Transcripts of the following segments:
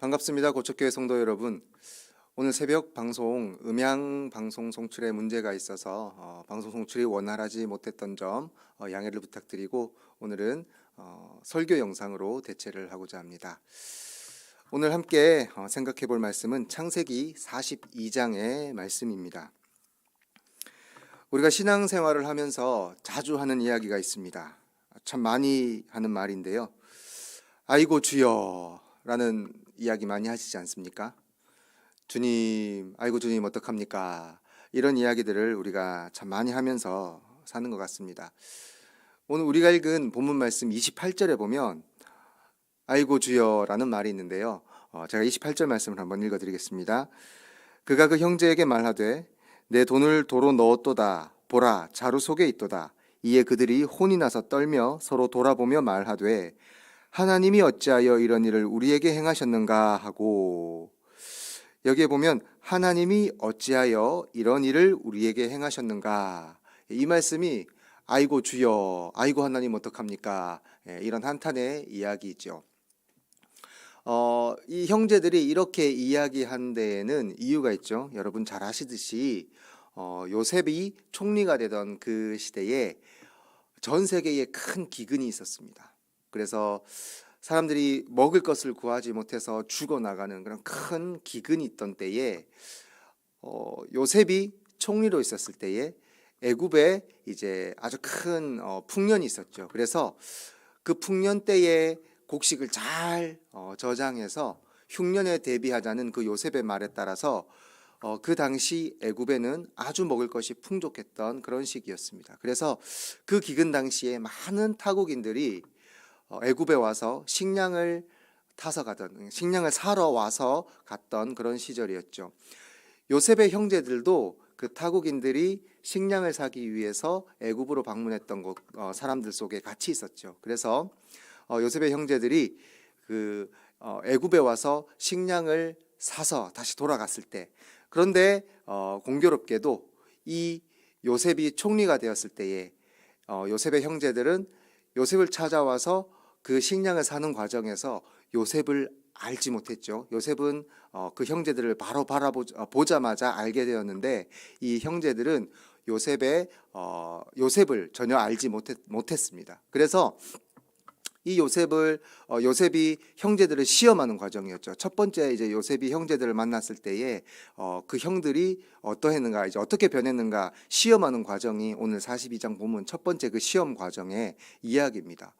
반갑습니다. 고척교회 성도 여러분. 오늘 새벽 방송 음향 방송 송출에 문제가 있어서 방송 송출이 원활하지 못했던 점 양해를 부탁드리고 오늘은 설교 영상으로 대체를 하고자 합니다. 오늘 함께 생각해 볼 말씀은 창세기 42장의 말씀입니다. 우리가 신앙생활을 하면서 자주 하는 이야기가 있습니다. 참 많이 하는 말인데요. 아이고 주여 라는 이야기 많이 하시지 않습니까? 주님, 아이고 주님 어떡합니까? 이런 이야기들을 우리가 참 많이 하면서 사는 것 같습니다. 오늘 우리가 읽은 본문 말씀 28절에 보면 아이고 주여 라는 말이 있는데요. 제가 28절 말씀을 한번 읽어드리겠습니다. 그가 그 형제에게 말하되 내 돈을 도로 넣었도다. 보라 자루 속에 있도다. 이에 그들이 혼이 나서 떨며 서로 돌아보며 말하되 하나님이 어찌하여 이런 일을 우리에게 행하셨는가 하고, 여기에 보면 하나님이 어찌하여 이런 일을 우리에게 행하셨는가, 이 말씀이 아이고 주여 아이고 하나님 어떡합니까, 이런 한탄의 이야기죠. 이 형제들이 이렇게 이야기한 데에는 이유가 있죠. 여러분 잘 아시듯이 요셉이 총리가 되던 그 시대에 전 세계에 큰 기근이 있었습니다. 그래서 사람들이 먹을 것을 구하지 못해서 죽어나가는 그런 큰 기근이 있던 때에 요셉이 총리로 있었을 때에 애굽에 이제 아주 큰 풍년이 있었죠. 그래서 그 풍년 때에 곡식을 잘 저장해서 흉년에 대비하자는 그 요셉의 말에 따라서 그 당시 애굽에는 아주 먹을 것이 풍족했던 그런 시기였습니다. 그래서 그 기근 당시에 많은 타국인들이 애굽에 와서 식량을 타서 가던, 식량을 사러 와서 갔던 그런 시절이었죠. 요셉의 형제들도 그 타국인들이 식량을 사기 위해서 애굽으로 방문했던 사람들 속에 같이 있었죠. 그래서 요셉의 형제들이 그 애굽에 와서 식량을 사서 다시 돌아갔을 때, 그런데 공교롭게도 이 요셉이 총리가 되었을 때에 요셉의 형제들은 요셉을 찾아와서 그 식량을 사는 과정에서 요셉을 알지 못했죠. 요셉은 그 형제들을 바로 바라보자마자 알게 되었는데 이 형제들은 요셉을 전혀 알지 못했습니다. 그래서 이 요셉이 형제들을 시험하는 과정이었죠. 첫 번째 이제 요셉이 형제들을 만났을 때에 그 형들이 어떠했는가, 이제 어떻게 변했는가 시험하는 과정이 오늘 42장 보면 첫 번째 그 시험 과정의 이야기입니다.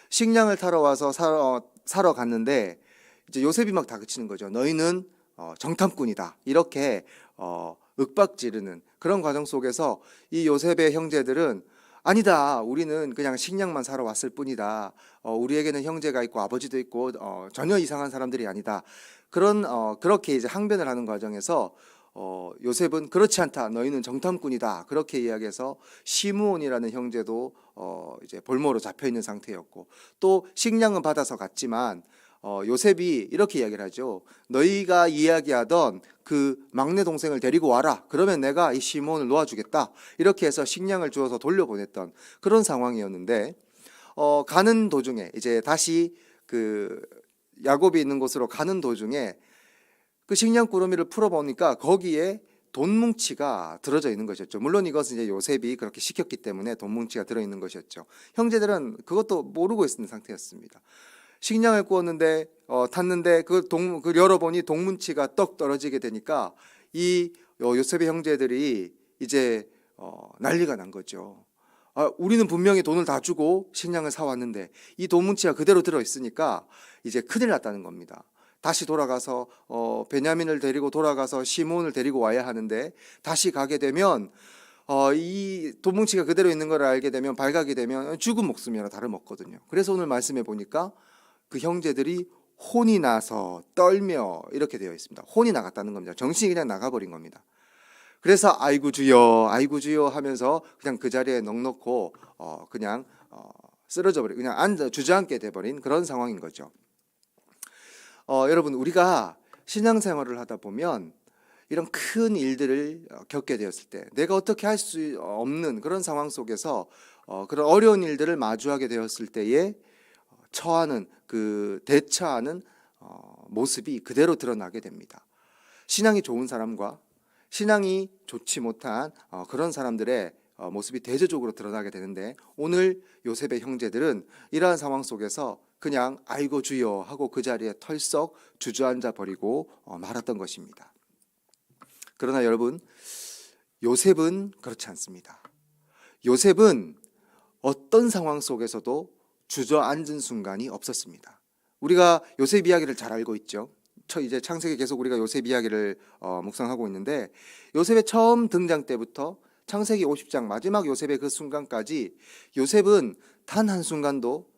식량을 타러 와서 사러 갔는데 이제 요셉이 막 다그치는 거죠. 너희는 정탐꾼이다. 이렇게 윽박지르는 그런 과정 속에서 이 요셉의 형제들은 아니다. 우리는 그냥 식량만 사러 왔을 뿐이다. 우리에게는 형제가 있고 아버지도 있고 전혀 이상한 사람들이 아니다. 그렇게 이제 항변을 하는 과정에서 요셉은 그렇지 않다. 너희는 정탐꾼이다. 그렇게 이야기해서 시므온이라는 형제도 이제 볼모로 잡혀 있는 상태였고, 또 식량은 받아서 갔지만 요셉이 이렇게 이야기를 하죠. 너희가 이야기하던 그 막내 동생을 데리고 와라. 그러면 내가 이 시므온을 놓아주겠다. 이렇게 해서 식량을 주어서 돌려보냈던 그런 상황이었는데, 가는 도중에 이제 다시 그 야곱이 있는 곳으로 가는 도중에 그 식량 꾸러미를 풀어보니까 거기에 돈 뭉치가 들어져 있는 것이었죠. 물론 이것은 이제 요셉이 그렇게 시켰기 때문에 돈 뭉치가 들어있는 것이었죠. 형제들은 그것도 모르고 있는 상태였습니다. 식량을 구웠는데 탔는데 그걸 열어보니 동문치가 떡 떨어지게 되니까 이 요셉의 형제들이 이제 난리가 난 거죠. 우리는 분명히 돈을 다 주고 식량을 사왔는데 이 돈문치가 그대로 들어있으니까 이제 큰일 났다는 겁니다. 다시 돌아가서 베냐민을 데리고 돌아가서 시몬을 데리고 와야 하는데, 다시 가게 되면 이 돈뭉치가 그대로 있는 걸 알게 되면, 발각이 되면 죽은 목숨이나 다름없거든요. 그래서 오늘 말씀해 보니까 그 형제들이 혼이 나서 떨며 이렇게 되어 있습니다. 혼이 나갔다는 겁니다. 정신이 그냥 나가버린 겁니다. 그래서 아이고 주여 하면서 그냥 그 자리에 넋놓고 그냥 쓰러져 버리고 그냥 주저앉게 돼버린 그런 상황인 거죠. 여러분, 우리가 신앙생활을 하다 보면 이런 큰 일들을 겪게 되었을 때, 내가 어떻게 할 수 없는 그런 상황 속에서 그런 어려운 일들을 마주하게 되었을 때에 처하는 대처하는 모습이 그대로 드러나게 됩니다. 신앙이 좋은 사람과 신앙이 좋지 못한 그런 사람들의 모습이 대조적으로 드러나게 되는데, 오늘 요셉의 형제들은 이러한 상황 속에서 그냥 아이고 주여 하고 그 자리에 털썩 주저앉아 버리고 말았던 것입니다. 그러나 여러분, 요셉은 그렇지 않습니다. 요셉은 어떤 상황 속에서도 주저앉은 순간이 없었습니다. 우리가 요셉 이야기를 잘 알고 있죠. 이제 창세기 계속 우리가 요셉 이야기를 묵상하고 있는데, 요셉의 처음 등장 때부터 창세기 50장 마지막 요셉의 그 순간까지 요셉은 단 한순간도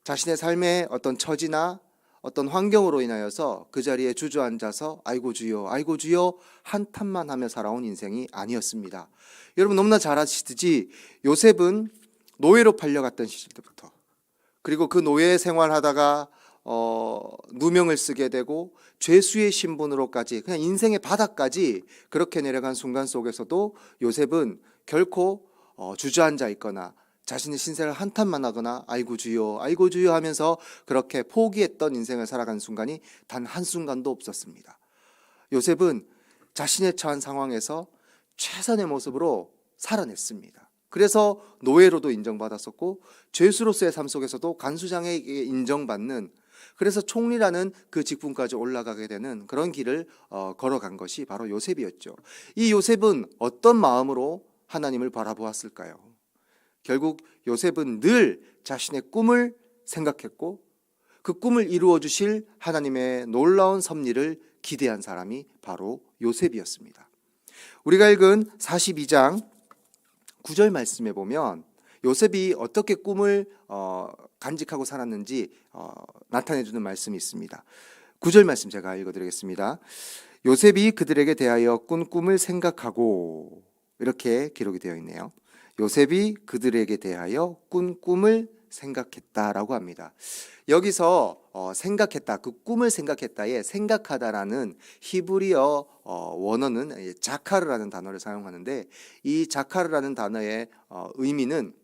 자신의 삶의 어떤 처지나 어떤 환경으로 인하여서 그 자리에 주저앉아서 아이고 주여 아이고 주여 한탄만 하며 살아온 인생이 아니었습니다. 여러분 너무나 잘 아시듯이 요셉은 노예로 팔려갔던 시절부터, 그리고 그 노예 생활하다가 누명을 쓰게 되고 죄수의 신분으로까지 그냥 인생의 바닥까지 그렇게 내려간 순간 속에서도 요셉은 결코 주저앉아 있거나 자신의 신세를 한탄만 하거나 아이고 주여 하면서 그렇게 포기했던 인생을 살아간 순간이 단 한순간도 없었습니다. 요셉은 자신의 처한 상황에서 최선의 모습으로 살아냈습니다. 그래서 노예로도 인정받았었고 죄수로서의 삶 속에서도 간수장에게 인정받는, 그래서 총리라는 그 직분까지 올라가게 되는 그런 길을 걸어간 것이 바로 요셉이었죠. 이 요셉은 어떤 마음으로 하나님을 바라보았을까요? 결국 요셉은 늘 자신의 꿈을 생각했고 그 꿈을 이루어 주실 하나님의 놀라운 섭리를 기대한 사람이 바로 요셉이었습니다. 우리가 읽은 42장 9절 말씀에 보면 요셉이 어떻게 꿈을 간직하고 살았는지 나타내 주는 말씀이 있습니다. 9절 말씀 제가 읽어드리겠습니다. 요셉이 그들에게 대하여 꾼 꿈을 생각하고, 이렇게 기록이 되어 있네요. 요셉이 그들에게 대하여 꾼 꿈을 생각했다라고 합니다. 여기서 생각했다, 그 꿈을 생각했다에 생각하다라는 히브리어 원어는 자카르라는 단어를 사용하는데, 이 자카르라는 단어의 의미는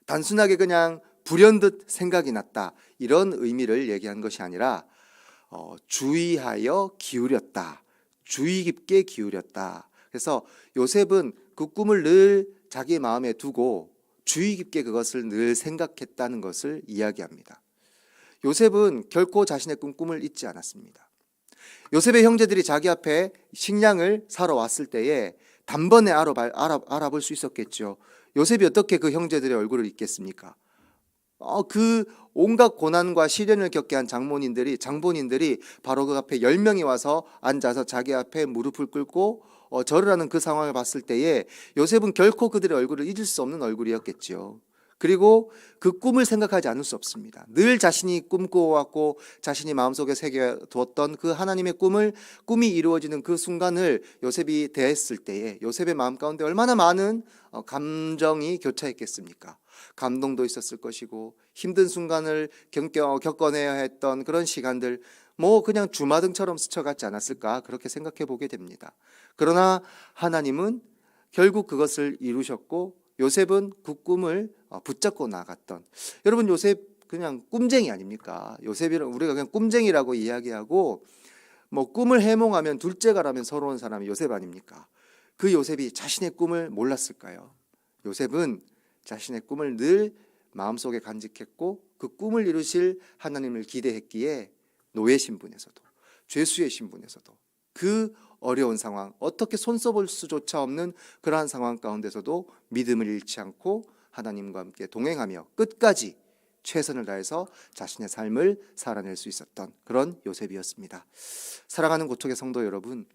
단순하게 그냥 불현듯 생각이 났다 이런 의미를 얘기한 것이 아니라 주의하여 기울였다, 주의 깊게 기울였다. 그래서 요셉은 그 꿈을 늘 자기 마음에 두고 주의 깊게 그것을 늘 생각했다는 것을 이야기합니다. 요셉은 결코 자신의 꿈을 잊지 않았습니다. 요셉의 형제들이 자기 앞에 식량을 사러 왔을 때에 단번에 알아볼 수 있었겠죠. 요셉이 어떻게 그 형제들의 얼굴을 잊겠습니까? 그 온갖 고난과 시련을 겪게 한 장본인들이 바로 그 앞에 10명이 와서 앉아서 자기 앞에 무릎을 꿇고 절을 하는 그 상황을 봤을 때에 요셉은 결코 그들의 얼굴을 잊을 수 없는 얼굴이었겠지요. 그리고 그 꿈을 생각하지 않을 수 없습니다. 늘 자신이 꿈꿔왔고 자신이 마음속에 새겨두었던 그 하나님의 꿈이 이루어지는 그 순간을 요셉이 대했을 때에 요셉의 마음 가운데 얼마나 많은 감정이 교차했겠습니까? 감동도 있었을 것이고 힘든 순간을 겪어내야 했던 그런 시간들, 그냥 주마등처럼 스쳐갔지 않았을까, 그렇게 생각해 보게 됩니다. 그러나 하나님은 결국 그것을 이루셨고 요셉은 그 꿈을 붙잡고 나갔던, 여러분 요셉 그냥 꿈쟁이 아닙니까? 요셉이는 우리가 그냥 꿈쟁이라고 이야기하고 꿈을 해몽하면 둘째가라면 서러운 사람이 요셉 아닙니까? 그 요셉이 자신의 꿈을 몰랐을까요? 요셉은 자신의 꿈을 늘 마음속에 간직했고 그 꿈을 이루실 하나님을 기대했기에 노예 신분에서도 죄수의 신분에서도 그 어려운 상황, 어떻게 손써볼 수조차 없는 그러한 상황 가운데서도 믿음을 잃지 않고 하나님과 함께 동행하며 끝까지 최선을 다해서 자신의 삶을 살아낼 수 있었던 그런 요셉이었습니다. 사랑하는 고척의 성도 여러분,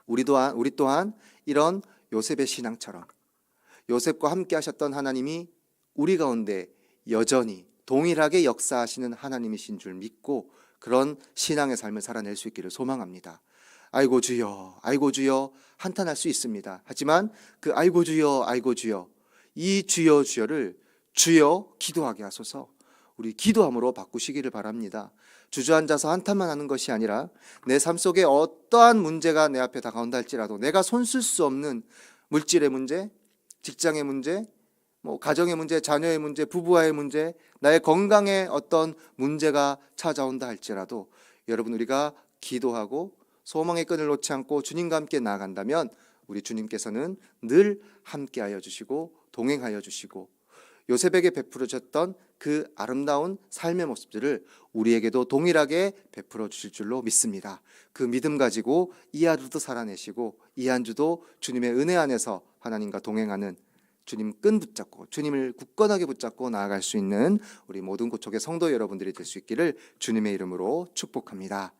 우리 또한 이런 요셉의 신앙처럼 요셉과 함께 하셨던 하나님이 우리 가운데 여전히 동일하게 역사하시는 하나님이신 줄 믿고 그런 신앙의 삶을 살아낼 수 있기를 소망합니다. 아이고 주여 한탄할 수 있습니다. 하지만 그 아이고 주여 이 주여를 주여 기도하게 하소서, 우리 기도함으로 바꾸시기를 바랍니다. 주저앉아서 한탄만 하는 것이 아니라 내 삶 속에 어떠한 문제가 내 앞에 다가온다 할지라도 내가 손쓸 수 없는 물질의 문제, 직장의 문제, 뭐 가정의 문제, 자녀의 문제, 부부와의 문제, 나의 건강에 어떤 문제가 찾아온다 할지라도 여러분 우리가 기도하고 소망의 끈을 놓지 않고 주님과 함께 나아간다면 우리 주님께서는 늘 함께하여 주시고 동행하여 주시고 요셉에게 베풀어 줬던 그 아름다운 삶의 모습들을 우리에게도 동일하게 베풀어 주실 줄로 믿습니다. 그 믿음 가지고 이 하루도 살아내시고 이 한 주도 주님의 은혜 안에서 하나님과 동행하는 주님 끈 붙잡고 주님을 굳건하게 붙잡고 나아갈 수 있는 우리 모든 고척의 성도 여러분들이 될 수 있기를 주님의 이름으로 축복합니다.